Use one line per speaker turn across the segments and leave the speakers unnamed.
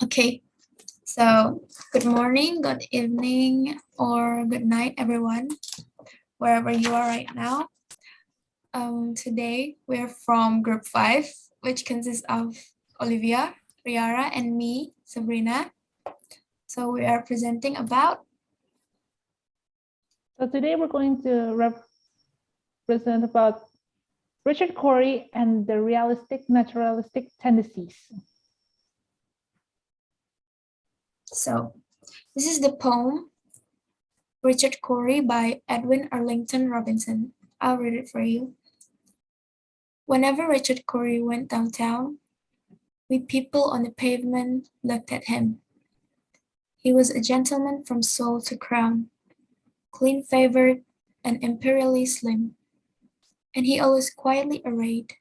Okay, so good morning, good evening, or good night, everyone, wherever you are right now. Today we're from Group 5, which consists of Olivia, Riara, and me, Sabrina. So we are presenting about.
So today we're going to represent about Richard Cory and the naturalistic tendencies.
So this is the poem Richard Cory by Edwin Arlington Robinson. I'll read it for you. Whenever Richard Cory went downtown, we people on the pavement looked at him. He was a gentleman from sole to crown, clean-favored and imperially slim, and he always quietly arrayed,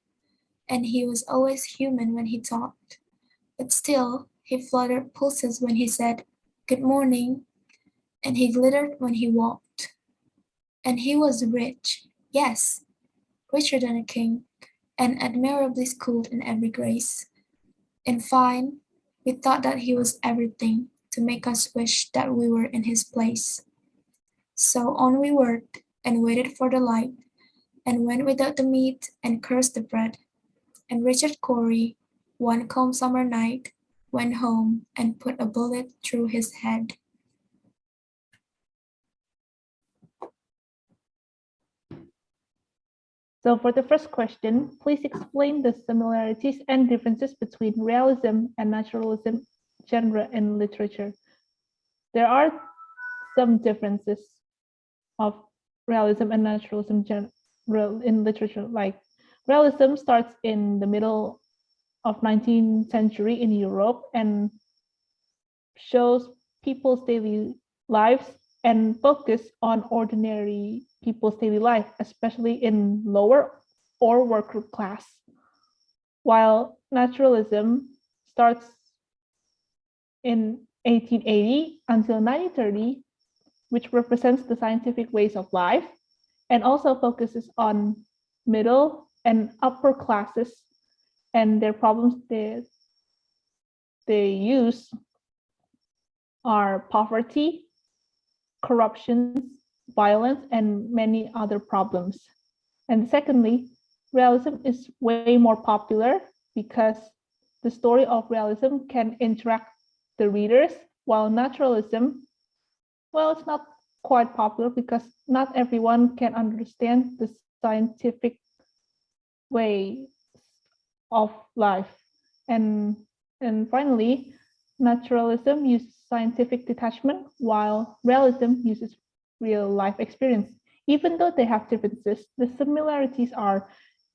and he was always human when he talked, but still he fluttered pulses when he said, "Good morning," and he glittered when he walked. And he was rich, yes, richer than a king, and admirably schooled in every grace. In fine, we thought that he was everything to make us wish that we were in his place. So on we worked, and waited for the light, and went without the meat, and cursed the bread. And Richard Cory, one calm summer night, went home and put a bullet through his head.
So for the first question, please explain the similarities and differences between realism and naturalism genre in literature. There are some differences of realism and naturalism genre in literature, like realism starts in the middle of 19th century in Europe and shows people's daily lives and focus on ordinary people's daily life, especially in lower or worker class. While naturalism starts in 1880 until 1930, which represents the scientific ways of life, and also focuses on middle and upper classes and their problems they use are poverty, corruption, violence, and many other problems. And secondly, realism is way more popular because the story of realism can interact the readers, while naturalism, well, it's not quite popular because not everyone can understand the scientific way of life. And finally, naturalism uses scientific detachment, while realism uses real life experience. Even though they have differences, the similarities are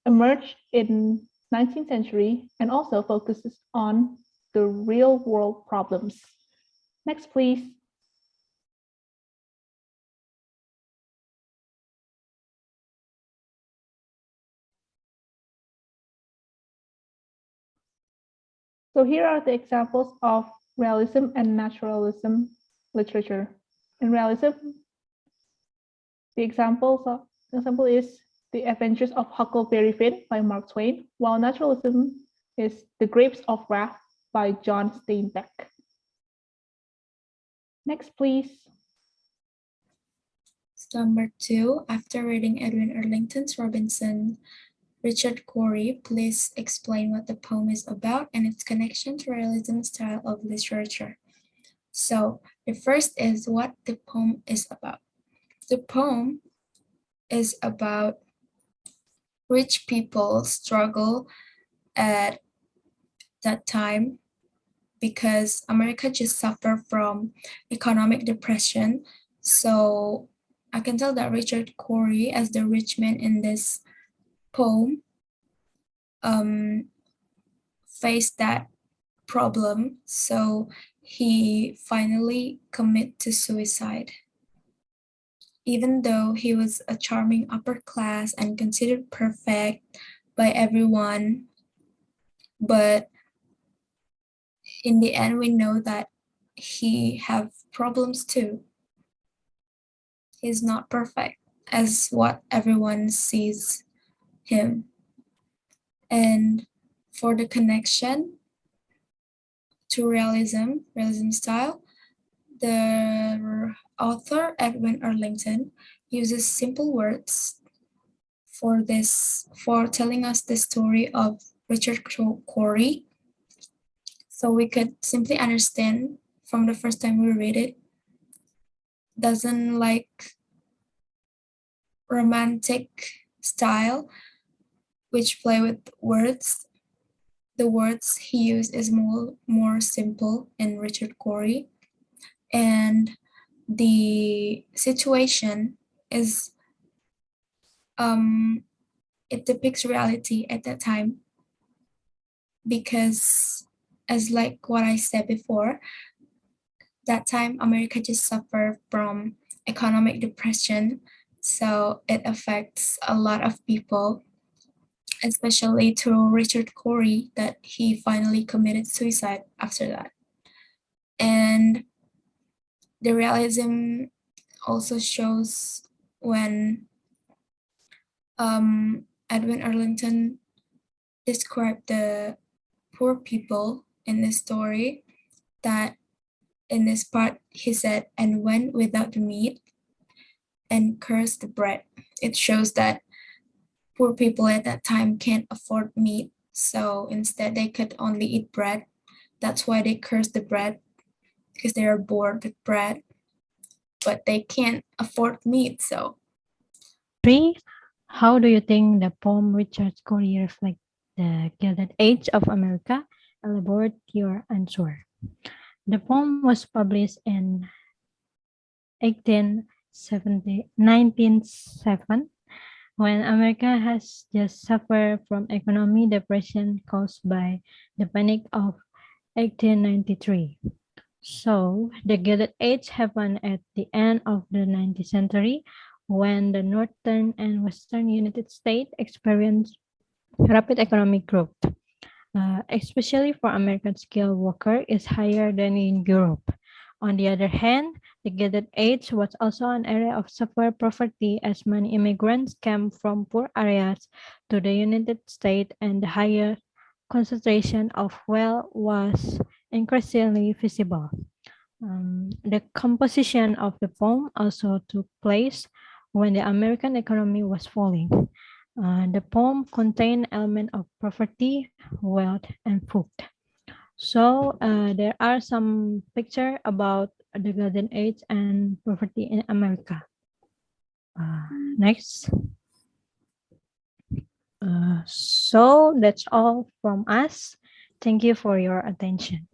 emerged in 19th century and also focuses on the real world problems. Next, please. So here are the examples of realism and naturalism literature. In realism, the example is The Adventures of Huckleberry Finn by Mark Twain, while naturalism is The Grapes of Wrath by John Steinbeck. Next, please.
Number 2, after reading Edwin Arlington Robinson, Richard Cory, please explain what the poem is about and its connection to realism style of literature. So the first is what the poem is about. The poem is about rich people struggle at that time because America just suffered from economic depression. So I can tell that Richard Cory, as the rich man in this poem, faced that problem. So he finally committed to suicide. Even though he was a charming upper class and considered perfect by everyone, but in the end we know that he have problems too. He's not perfect as what everyone sees him. And for the connection to realism style. The author, Edwin Arlington, uses simple words for telling us the story of Richard Cory. So we could simply understand from the first time we read it. Doesn't like romantic style, which play with words. The words he used is more simple in Richard Cory, and the situation is it depicts reality at that time, because as like what I said before, that time America just suffered from economic depression, so it affects a lot of people, especially to Richard Cory, that he finally committed suicide after that. And the realism also shows when Edwin Arlington described the poor people in this story, that in this part he said, and went without the meat and cursed the bread. It shows that poor people at that time can't afford meat, so instead they could only eat bread. That's why they curse the bread, because they are bored with bread, but they can't afford meat. So
3. How do you think the poem Richard Cory reflects the Gilded Age of America? Elaborate your answer. The poem was published in 1907, when America has just suffered from economic depression caused by the Panic of 1893. So, the Gilded Age happened at the end of the 19th century, when the northern and western United States experienced rapid economic growth, especially for American skilled worker, is higher than in Europe. On the other hand, the Gilded Age was also an area of severe poverty, as many immigrants came from poor areas to the United States, and the higher concentration of wealth was increasingly visible. The composition of the poem also took place when the American economy was falling. The poem contained elements of poverty, wealth, and food. So there are some pictures about the Golden Age and poverty in America. Next. So that's all from us. Thank you for your attention.